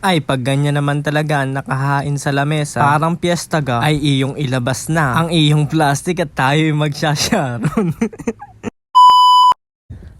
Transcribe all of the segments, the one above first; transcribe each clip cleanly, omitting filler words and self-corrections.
Ay pag ganyan naman talaga nakahain sa lamesa, parang piyesta ga, ay iyong ilabas na ang iyong plastic at tayo'y magsasharon.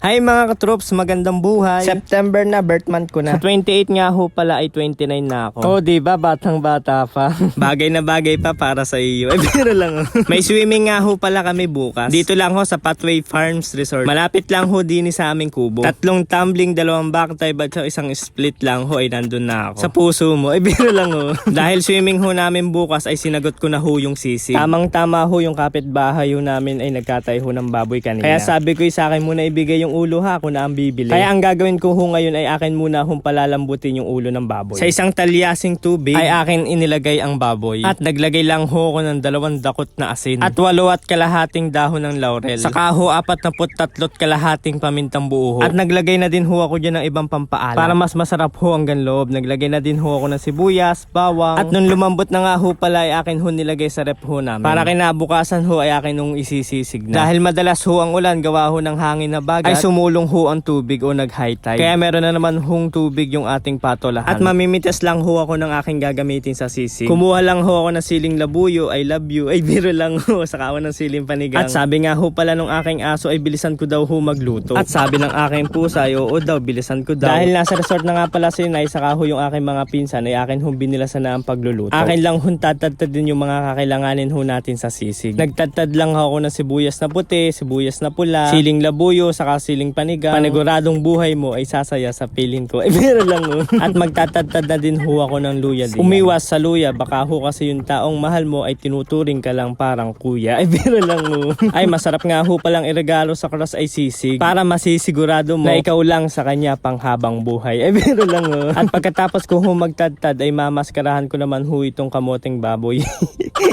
Hi mga katrops, magandang buhay. September na, birth month ko na. Sa 28 nga ho pala ay 29 na ako. Oh, diba? Batang bata pa. Bagay na bagay pa para sa iyo. Eh, biro lang. May swimming nga ho pala kami bukas. Dito lang ho sa Pathway Farms Resort. Malapit lang ho din sa aming kubo. 3 tumbling, 2 backdive at isang split lang ho ay nandun na ako. Sa puso mo, eh biro lang ho. Dahil swimming ho namin bukas ay sinagot ko na ho yung sisig. Tamang tama ho yung kapitbahay ho namin ay nagkatay ho ng baboy kanina. Kaya sabi ko sa akin muna ibigay yung ulo ha, ako na ang bibili. Kaya ang gagawin ko ho ngayon ay akin muna hong palalambutin yung ulo ng baboy. Sa isang talyasing tubig ay akin inilagay ang baboy. At naglagay lang ho ako ng 2 dakot na asin. At 8 at kalahating dahon ng laurel. Saka ho 43 at kalahating pamintang buo ho. At naglagay na din ho ako dyan ng ibang pampaalam. Para mas masarap ho hanggang loob. Naglagay na din ho ako ng sibuyas, bawang. At nung lumambot na nga ho pala ay akin ho nilagay sa rep ho namin. Para kinabukasan ho ay akin nung isisisig na. Dahil madalas ho ang ulan gawa ho ng hangin na bagat, ay sumulong ho ang tubig o nag-high tide. Kaya meron na naman hong tubig yung ating patolahan. At mamimitas lang ho ako ng aking gagamitin sa sisig. Kumuha lang ho ako ng siling labuyo, I love you, ay biro lang ho, saka ako ng siling panigang. At sabi nga ho pala nung aking aso ay bilisan ko daw ho magluto. At sabi ng aking pusa ay oo daw, bilisan ko daw. Dahil nasa resort na nga pala si Nay, saka ho yung aking mga pinsan ay akin hong binilasan na ang pagluluto. Akin lang hong tatadtad din yung mga kakailanganin ho natin sa sisig. Nagtadtad lang ako ng sibuyas na puti, sibuyas na pula, siling labuyo, saka siling panigang. Paniguradong buhay mo ay sasaya sa piling ko. Eh, meron lang ho. At magtatadtad na din ho ako ng luya din. Umiwas sa luya, baka ho kasi yung taong mahal mo ay tinuturing ka lang parang kuya. Eh, meron lang ho. Ay, masarap nga ho palang iregalo sa cross ay sisig para masisigurado mo na ikaw lang sa kanya panghabang buhay. Eh, meron lang ho. At pagkatapos ko ho magtadtad ay mamaskarahan ko naman ho itong kamoting baboy.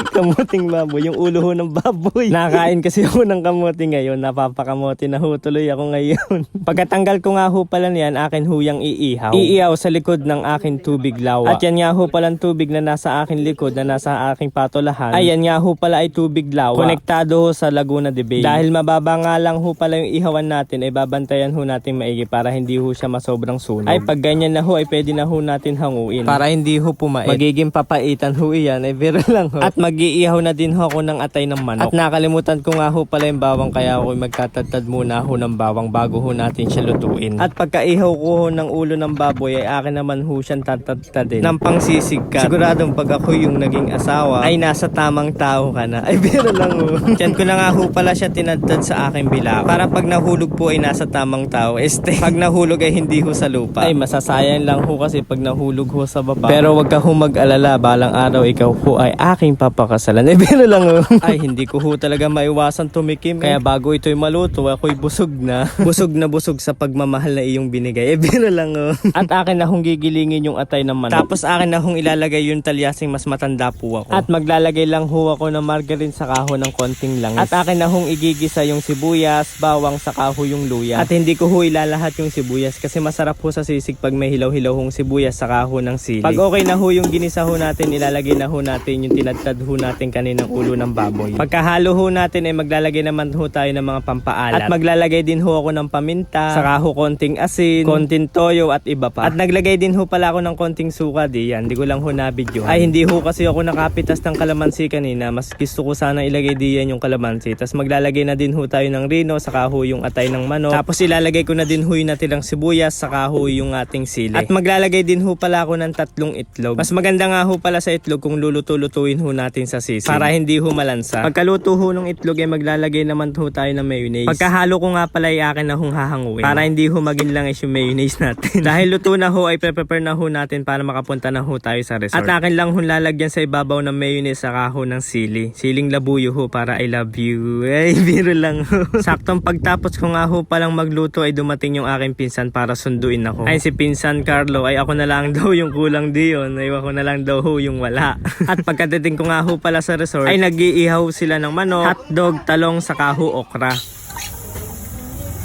Kamoting baboy, yung ulo ho ng baboy. Nakain kasi ako ng kamote ngayon, napapakamote na ho tuloy ako ngayon. Pagkatanggal ko nga ho pala niyan, akin ho yung iihaw. Iihaw sa likod ng aking tubig lawa. At yan nga ho pala tubig na nasa aking likod, na nasa aking patolahan. Ayan nga ho pala ay tubig lawa. Konektado ho sa Laguna de Bay. Dahil mababa nga lang ho pala yung ihawan natin, ay babantayan ho natin maigi para hindi ho siya masobrang sunog. Ay pag ganyan na ho, ay pwede na ho natin hanguin. Para hindi ho pumait. Magiging papaitan ho iyan, ay biro lang ho. At mag-iihaw na din ho ako ng atay ng manok. At nakalimutan ko nga ho pala yung bawang, kaya ako magtatadtad muna ho ng bawang bago ho natin siya lutuin. At pagkaihaw ko ho ng ulo ng baboy ay akin naman ho siyang tatadtadin ng pangsisig ka. Siguradong pag ako yung naging asawa ay nasa tamang tao ka na. Ay biro lang ho. Diyan ko na nga ho pala siya tinadtad sa aking bilao. Para pag nahulog po ay nasa tamang tao. Pag nahulog ay hindi ho sa lupa. Ay masasayang lang ho kasi pag nahulog ho sa baba. Pero wag ka ho mag-alala, balang araw ikaw ho ay aking papakasalan. Ay biro lang ho. Ay hindi ko ho talaga maiwasan tumikim. Kaya bago ito'y maluto ako'y busog na. Busog sa pagmamahal na iyong binigay. Eh, biro lang oh. At akin na hong gigilingin yung atay ng manok. Tapos akin na hong ilalagay yung talyasing mas matanda po ako. At maglalagay lang ho ako ng margarine sa kaho ng konting langis. At akin na hong igigisa yung sibuyas, bawang sa kaho yung luya. At hindi ko ho ilalahat yung sibuyas kasi masarap ho sa sisig pag may hilaw-hilaw hong sibuyas sa kaho ng sili. Pag okay na ho yung ginisa ho natin, ilalagay na ho natin yung tinadtad ho natin kaninang ulo ng baboy. Pagkahalo ho natin ay maglalagay naman ho tayo ng mga pampaalat. At maglalagay din ho ako ng paminta, saka ho konting asin, konting toyo at iba pa. At naglagay din ho pala ako ng konting suka diyan. Hindi ko lang ho nabidyohan. Ay hindi ho kasi ako nakapitas ng kalamansi kanina. Mas gusto ko sana ilagay diyan yung kalamansi. Tapos maglalagay na din ho tayo ng rino, saka ho yung atay ng manok. Tapos ilalagay ko na din ho yung natirang sibuyas, saka ho yung ating sili. At maglalagay din ho pala ako ng 3 itlog. Mas maganda nga ho pala sa itlog kung luluto-lutuin ho natin sa sisig para hindi ho malansa. Pagkaluto ho ng itlog ay maglalagay naman ho tayo ng mayonnaise. Pagkahalo ko nga pala ay akin na hong hahanguin para hindi ho maging langis yung mayonnaise natin. Dahil luto na ho ay prepare na ho natin para makapunta na ho tayo sa resort. At akin lang ho lalagyan sa ibabaw ng mayonnaise saka ho ng sili. Siling labuyo ho para I love you. Ay biro lang ho. Saktong pagtapos ko nga ho palang magluto ay dumating yung aking pinsan para sunduin ako. Ay si pinsan Carlo ay ako na lang daw yung kulang diyon. Ay ako na lang daw ho yung wala. At pagkadating ko nga ho pala sa resort ay nag-iihaw sila ng manok, hotdog, talong saka ho okra.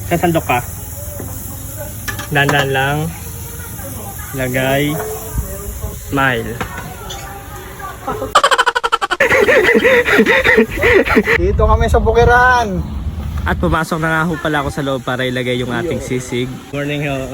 Sasandok ka. Dandan lang. Lagay. Smile. Dito kami sa Bukiran. At pumasok na nga ho pala ako sa loob para ilagay yung ating sisig. Morning ho.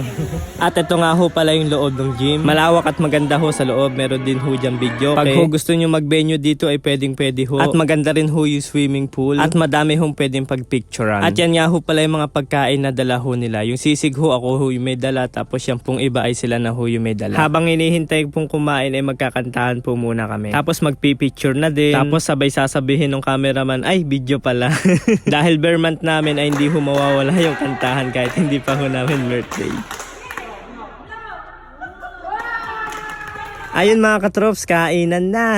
At ito nga ho pala yung loob ng gym. Malawak at maganda ho sa loob. Meron din ho dyan video. Pag ho gusto nyo mag-venue dito ay pwede ho. At maganda rin ho yung swimming pool. At madami hong pwedeng pagpicturean. At yan nga ho pala yung mga pagkain na dala ho nila. Yung sisig ho ako ho yung may dala. Tapos yung pong iba ay sila na ho yung may dala. Habang hinihintay pong kumain ay magkakantahan po muna kami. Tapos magpipicture na din. Tapos sabay sasabihin ng cameraman ay video pala. Dahil bare month namin ay hindi ho mawawala yung kantahan kahit hindi pa ho namin birthday. Ayun mga katrops, kainan na.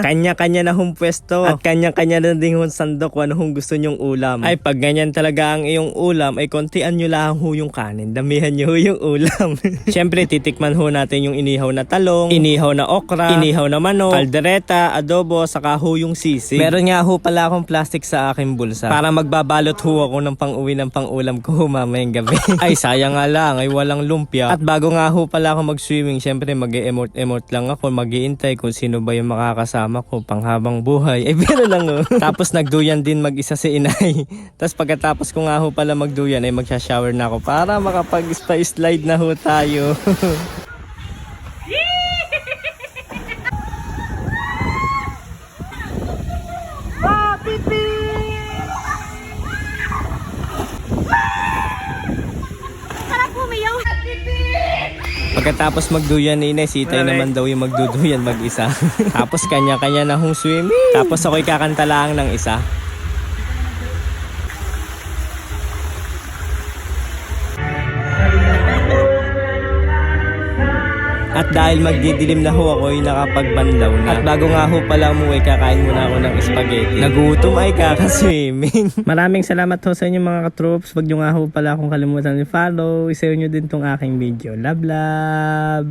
Kanya-kanya na hong pwesto. At kanya-kanya na din hong sandok kung ano hong gusto nyong ulam. Ay pag ganyan talaga ang iyong ulam, ay kontian nyo lang ho yung kanin. Damihan nyo ho yung ulam. Siyempre titikman ho natin yung inihaw na talong, inihaw na okra, inihaw na manok, kaldereta, adobo, saka ho yung sisig. Meron nga ho pala akong plastic sa aking bulsa. Para magbabalot ho ako ng pang-uwi ng pang-ulam ko mamayang gabi. Ay sayang nga lang, ay walang lumpia. At bago nga ho pala ako mag-swimming, siyempre mag-e-emote lang ako, mag-iintay kung sino ba yung makakasama ko panghabang buhay. Eh pero lang oh. Tapos nagduyan din mag-isa si inay. Tapos pagkatapos ko nga ho pala magduyan ay magsha-shower na ako para makapag-slide na ho tayo. Pagkatapos magduyan ni Inay, si Itay naman daw yung magduduyan mag-isa. Tapos kanya-kanya na hong swimming. Tapos ako'y kakanta lang ng isa. At dahil magdidilim na ho ako ay nakapagbanlaw na. At bago nga ho pala umuwi, kakain muna ako ng spaghetti. Nagutom ay kakaswimming. Maraming salamat ho sa inyo mga katroops. Wag nyo nga ho pala akong kalimutan i-follow. Isayo nyo din tong aking video. Love, love!